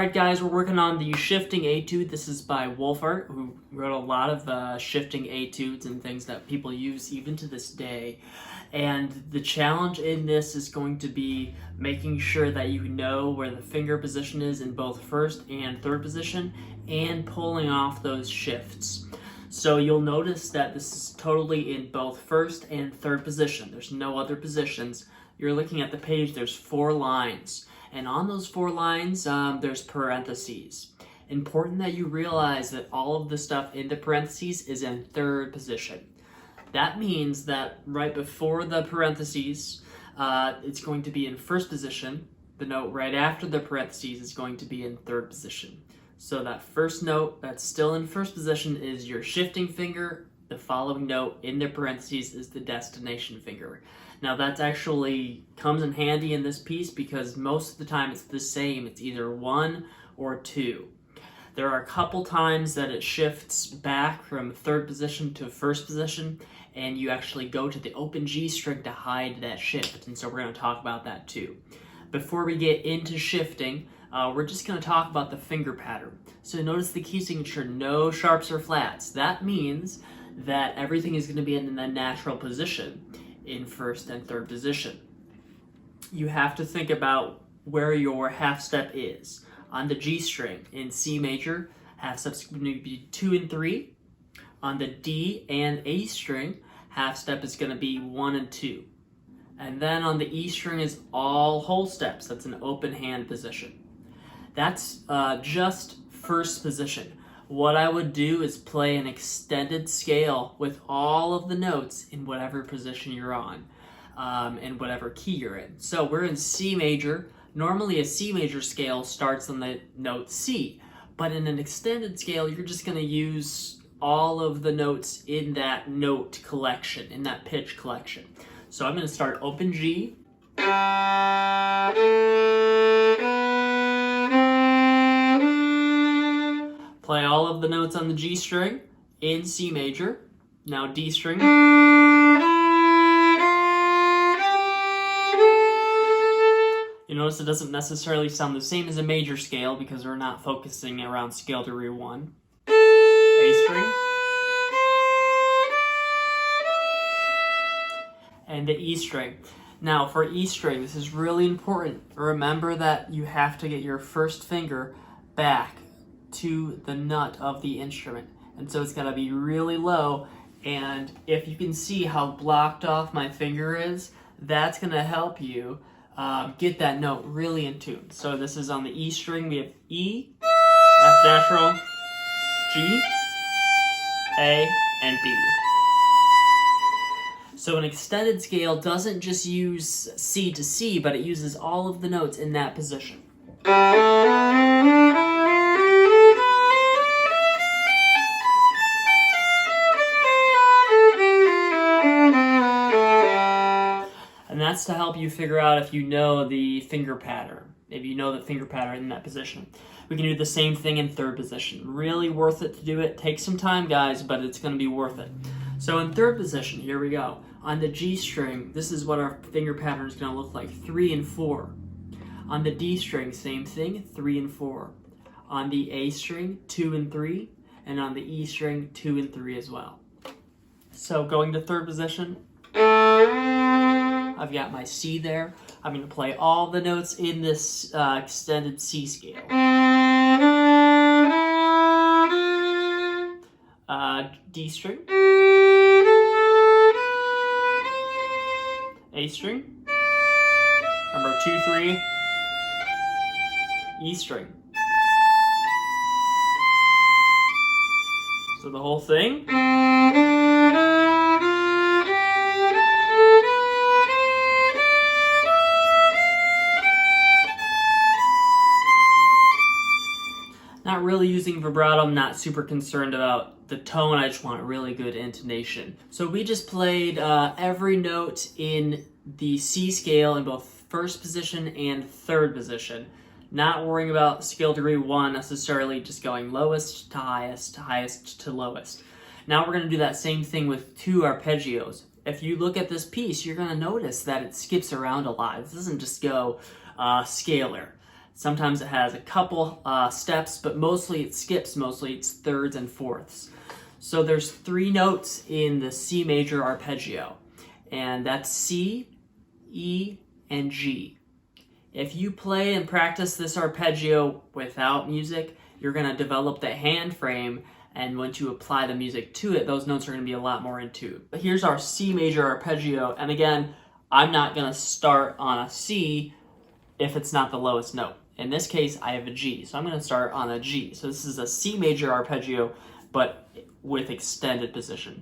Alright guys, we're working on the Shifting Etude. This is by Wolfart, who wrote a lot of shifting etudes and things that people use even to this day. And the challenge in this is going to be making sure that you know where the finger position is in both first and third position and pulling off those shifts. So you'll notice that this is totally in both first and third position. There's no other positions. You're looking at the page, there's 4 lines. And on those 4 lines, there's parentheses. Important that you realize that all of the stuff in the parentheses is in third position. That means that right before the parentheses, it's going to be in first position. The note right after the parentheses is going to be in third position. So that first note that's still in first position is your shifting finger. The following note in the parentheses is the destination finger. Now that actually comes in handy in this piece because most of the time it's the same. It's either 1 or 2. There are a couple times that it shifts back from third position to first position, and you actually go to the open G string to hide that shift, and so we're going to talk about that too. Before we get into shifting, we're just going to talk about the finger pattern. So notice the key signature, no sharps or flats. That means that everything is going to be in the natural position in first and third position. You have to think about where your half step is. On the G string in C major, half step's going to be 2 and 3. On the D and A string, half step is going to be 1 and 2. And then on the E string is all whole steps. That's an open hand position. That's just first position. What I would do is play an extended scale with all of the notes in whatever position you're on, and whatever key you're in. So we're in C major. Normally a C major scale starts on the note C, but in an extended scale, you're just going to use all of the notes in that note collection, in that pitch collection. So I'm going to start open G. Play all of the notes on the G string in C major. Now D string. You notice it doesn't necessarily sound the same as a major scale because we're not focusing around scale degree 1. A string. And the E string. Now for E string, this is really important. Remember that you have to get your first finger back to the nut of the instrument, and so it's got to be really low. And if you can see how blocked off my finger is, that's going to help you get that note really in tune. So this is on the E string. We have E, F natural, G, A, and B. So an extended scale doesn't just use C to C, but it uses all of the notes in that position. And that's to help you figure out if you know the finger pattern, if you know the finger pattern in that position. We can do the same thing in third position. Really worth it to do it. Take some time, guys, but it's going to be worth it. So in third position, here we go. On the G string, this is what our finger pattern is going to look like, 3 and 4. On the D string, same thing, 3 and 4. On the A string, 2 and 3. And on the E string, 2 and 3 as well. So going to third position, I've got my C there. I'm going to play all the notes in this extended C scale. D string. A string. Remember 2, 3. E string. So the whole thing. Not really using vibrato, I'm not super concerned about the tone, I just want really good intonation. So we just played every note in the C scale in both first position and third position. Not worrying about scale degree 1 necessarily, just going lowest to highest to lowest. Now we're going to do that same thing with 2 arpeggios. If you look at this piece, you're going to notice that it skips around a lot. It doesn't just go scalar. Sometimes it has a couple steps, but mostly it skips. Mostly it's thirds and fourths. So there's 3 notes in the C major arpeggio, and that's C, E, and G. If you play and practice this arpeggio without music, you're going to develop the hand frame, and once you apply the music to it, those notes are going to be a lot more in tune. But here's our C major arpeggio, and again, I'm not going to start on a C if it's not the lowest note. In this case, I have a G, so I'm going to start on a G. So this is a C major arpeggio, but with extended position.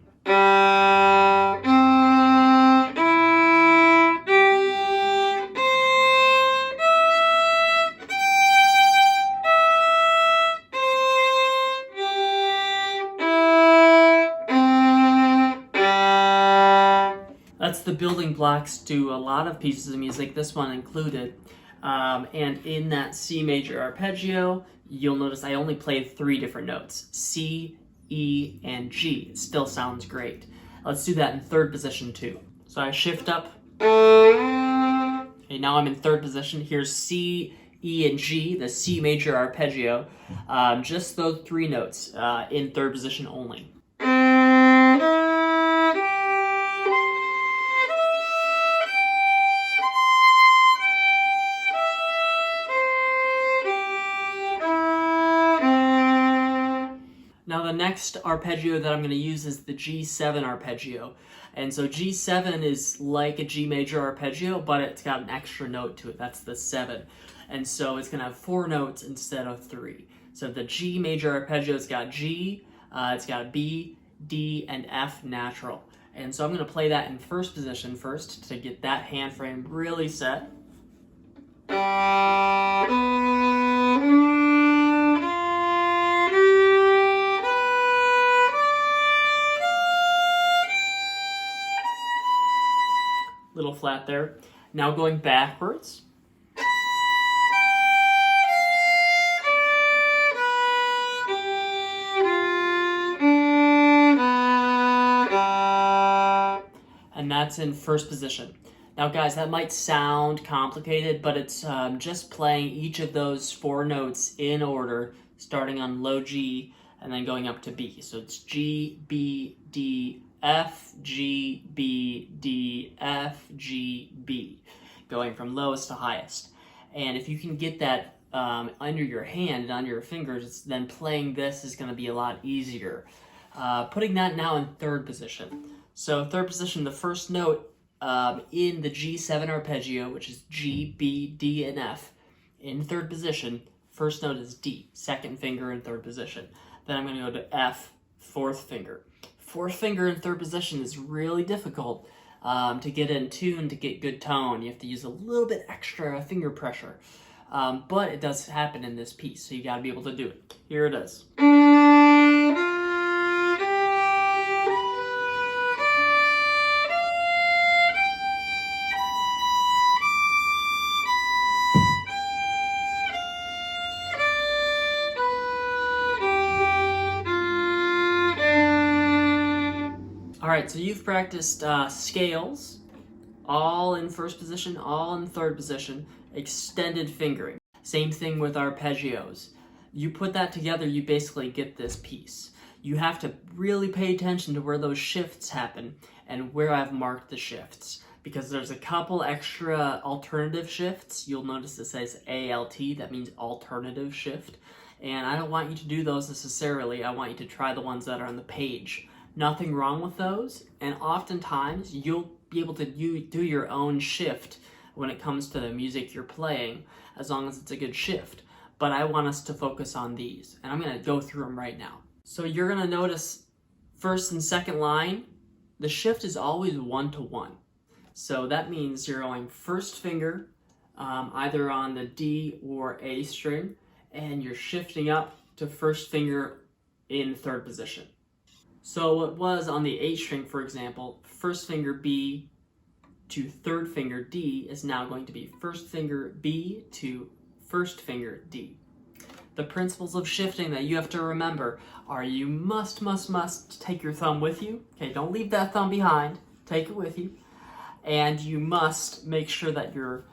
That's the building blocks to a lot of pieces of music, this one included. And in that C major arpeggio, you'll notice I only played 3 different notes, C, E, and G. It still sounds great. Let's do that in third position too. So I shift up. Okay, now I'm in third position. Here's C, E, and G, the C major arpeggio. Just those 3 notes in third position only. Now the next arpeggio that I'm going to use is the G7 arpeggio. And so G7 is like a G major arpeggio, but it's got an extra note to it. That's the 7. And so it's going to have 4 notes instead of 3. So the G major arpeggio's got G, it's got B, D, and F natural. And so I'm going to play that in first position first to get that hand frame really set. Little flat there. Now going backwards. And that's in first position. Now guys, that might sound complicated, but it's just playing each of those 4 notes in order, starting on low G and then going up to B. So it's G, B, D, F, G, B, D, F, G, B, going from lowest to highest. And if you can get that under your hand and under your fingers, then playing this is going to be a lot easier. Putting that now in third position. So third position, the first note in the G7 arpeggio, which is G, B, D, and F, in third position, first note is D, second finger in third position. Then I'm going to go to F, fourth finger. Fourth finger in third position is really difficult to get in tune, to get good tone. You have to use a little bit extra finger pressure. But it does happen in this piece, so you got to be able to do it. Here it is. Alright, so you've practiced scales, all in first position, all in third position, extended fingering. Same thing with arpeggios. You put that together, you basically get this piece. You have to really pay attention to where those shifts happen and where I've marked the shifts, because there's a couple extra alternative shifts. You'll notice it says ALT, that means alternative shift. And I don't want you to do those necessarily. I want you to try the ones that are on the page. Nothing wrong with those, and oftentimes you'll be able to do your own shift when it comes to the music you're playing, as long as it's a good shift. But I want us to focus on these, and I'm going to go through them right now. So you're going to notice first and second line, the shift is always 1-to-1. So that means you're going first finger, either on the D or A string, and you're shifting up to first finger in third position. So what was on the H string, for example, first finger B to third finger D is now going to be first finger B to first finger D. The principles of shifting that you have to remember are you must take your thumb with you. Okay, don't leave that thumb behind. Take it with you. And you must make sure that your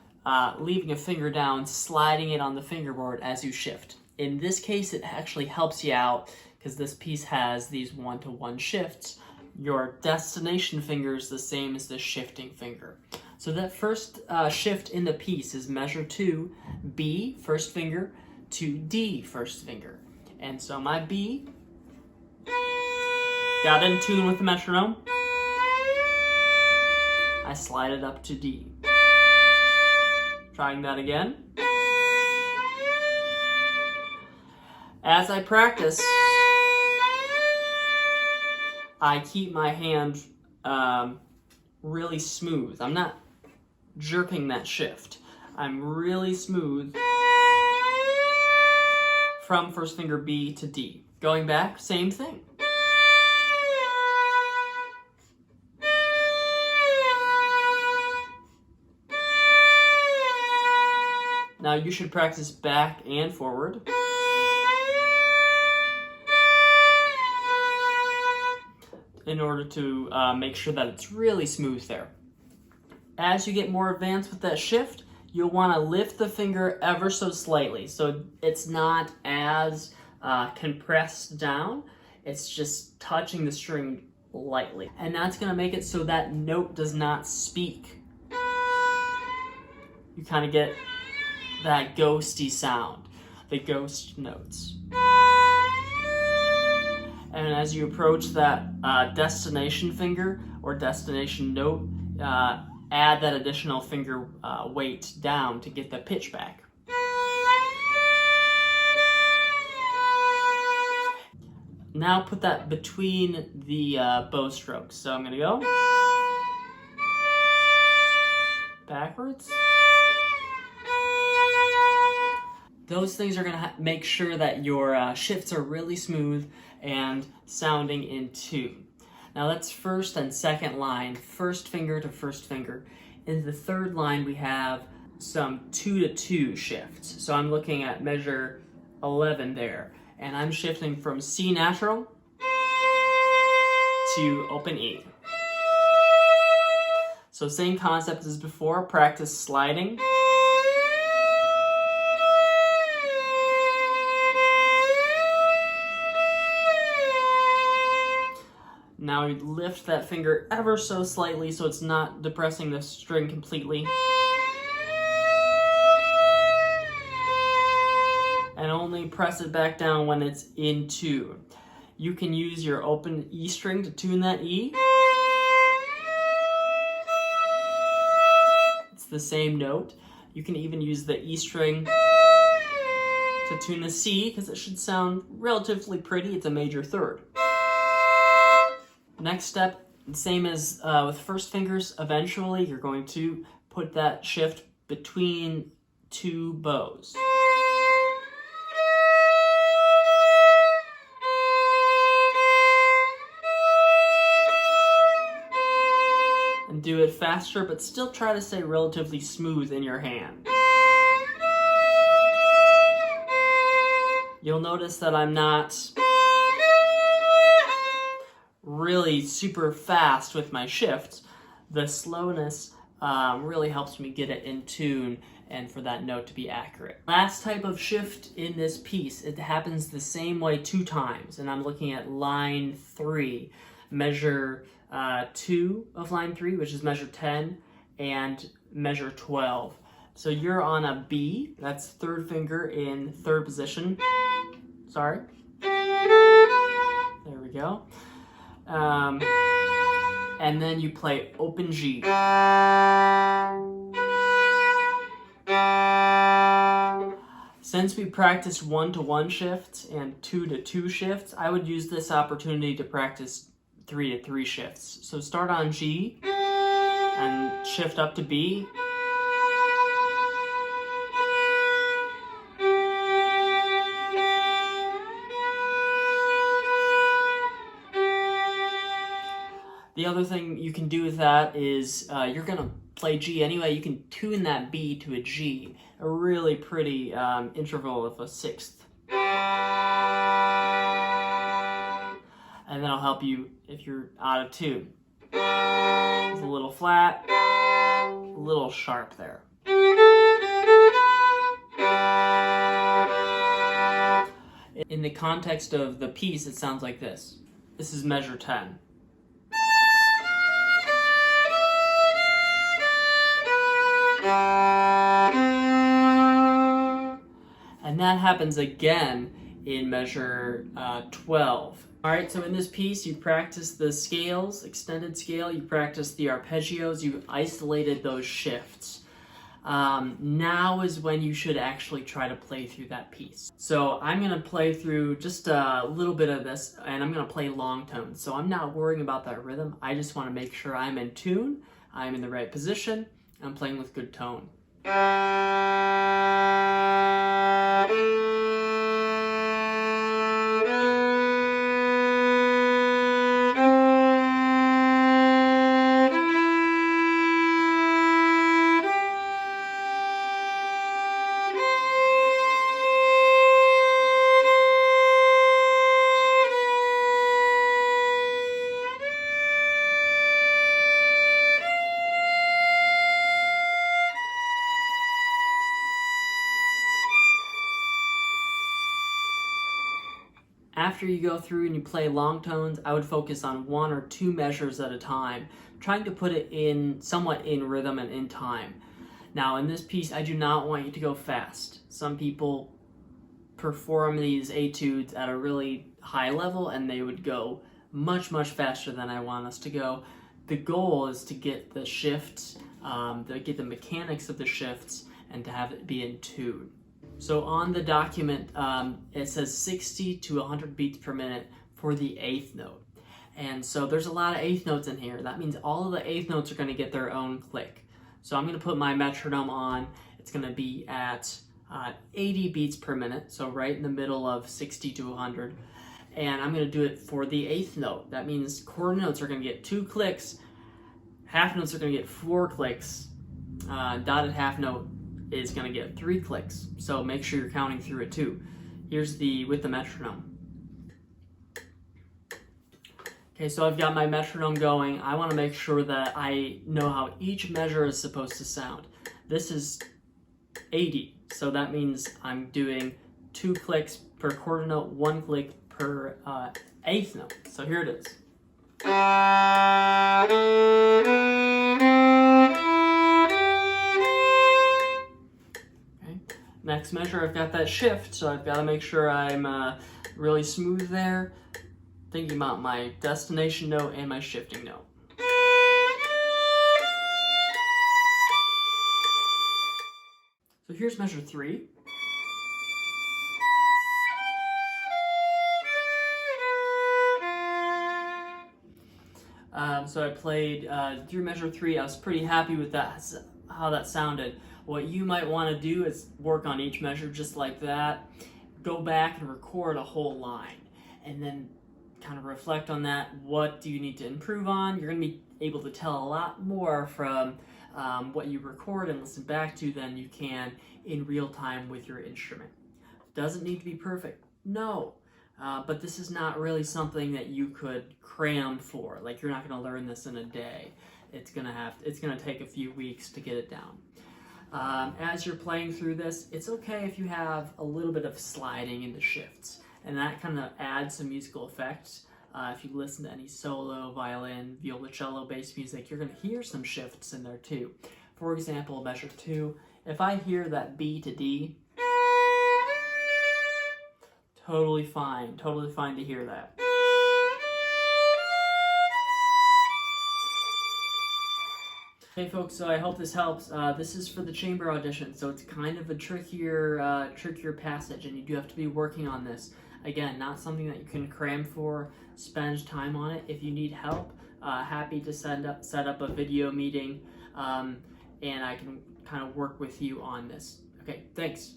leaving a finger down, sliding it on the fingerboard as you shift. In this case, it actually helps you out because this piece has these 1-to-1 shifts. Your destination finger is the same as the shifting finger. So that first shift in the piece is measure 2, B, first finger, to D, first finger. And so my B, got in tune with the metronome. I slide it up to D. Trying that again. As I practice, I keep my hand really smooth. I'm not jerking that shift. I'm really smooth from first finger B to D. Going back, same thing. Now you should practice back and forward. In order to make sure that it's really smooth there. As you get more advanced with that shift, you'll want to lift the finger ever so slightly so it's not as compressed down. It's just touching the string lightly. And that's going to make it so that note does not speak. You kind of get that ghosty sound, the ghost notes. And as you approach that destination finger or destination note, add that additional finger weight down to get the pitch back. Now put that between the bow strokes. So I'm going to go backwards. Those things are going to make sure that your shifts are really smooth and sounding in tune. Now that's first and second line, first finger to first finger. In the third line, we have some 2-to-2 shifts. So I'm looking at measure 11 there, and I'm shifting from C natural to open E. So same concept as before, practice sliding. Now you lift that finger ever so slightly so it's not depressing the string completely. And only press it back down when it's in tune. You can use your open E string to tune that E. It's the same note. You can even use the E string to tune the C because it should sound relatively pretty. It's a major third. Next step, same as with first fingers, eventually you're going to put that shift between two bows. And do it faster, but still try to stay relatively smooth in your hand. You'll notice that I'm not really super fast with my shifts. The slowness really helps me get it in tune and for that note to be accurate. Last type of shift in this piece, it happens the same way 2 times, and I'm looking at line 3, measure 2 of line 3, which is measure 10, and measure 12. So you're on a B, that's third finger in third position. Sorry. There we go. And then you play open G. Since we practiced 1-to-1 shifts and 2-to-2 shifts, I would use this opportunity to practice 3-to-3 shifts. So start on G and shift up to B. The other thing you can do with that is you're going to play G anyway. You can tune that B to a G, a really pretty interval of a sixth. And that'll help you if you're out of tune. It's a little flat, a little sharp there. In the context of the piece, it sounds like this. This is measure 10. And that happens again in measure 12. All right, so in this piece, you practice the scales, extended scale, you practice the arpeggios, you isolated those shifts. Now is when you should actually try to play through that piece. So I'm gonna play through just a little bit of this, and I'm gonna play long tones. So I'm not worrying about that rhythm. I just wanna make sure I'm in tune, I'm in the right position, I'm playing with good tone. After you go through and you play long tones, I would focus on 1 or 2 measures at a time, trying to put it in somewhat in rhythm and in time. Now in this piece, I do not want you to go fast. Some people perform these etudes at a really high level and they would go much faster than I want us to go. The goal is to get the shifts, to get the mechanics of the shifts, and to have it be in tune. So on the document, it says 60 to 100 beats per minute for the 8th note. And so there's a lot of 8th notes in here. That means all of the 8th notes are going to get their own click. So I'm going to put my metronome on. It's going to be at 80 beats per minute, so right in the middle of 60 to 100. And I'm going to do it for the 8th note. That means quarter notes are going to get 2 clicks, half notes are going to get 4 clicks, dotted half note is going to get 3 clicks. So make sure you're counting through it too. Here's with the metronome. Okay, so I've got my metronome going. I want to make sure that I know how each measure is supposed to sound. This is 80, so that means I'm doing 2 clicks per quarter note, 1 click per 8th note. So here it is. Next measure, I've got that shift, so I've got to make sure I'm really smooth there, thinking about my destination note and my shifting note. So here's measure 3. So I played through measure 3. I was pretty happy with that, how that sounded. What you might want to do is work on each measure just like that. Go back and record a whole line, and then kind of reflect on that. What do you need to improve on? You're going to be able to tell a lot more from what you record and listen back to than you can in real time with your instrument. Doesn't need to be perfect, no. But this is not really something that you could cram for. Like, you're not going to learn this in a day. It's gonna take a few weeks to get it down. As you're playing through this, it's okay if you have a little bit of sliding in the shifts, and that kind of adds some musical effects. If you listen to any solo, violin, violoncello based music, you're going to hear some shifts in there too. For example, measure 2, if I hear that B to D, totally fine to hear that. Hey folks, so I hope this helps. This is for the chamber audition, so it's kind of a trickier passage, and you do have to be working on this. Again, not something that you can cram for. Spend time on it. If you need help, happy to set up a video meeting, and I can kind of work with you on this. Okay, thanks.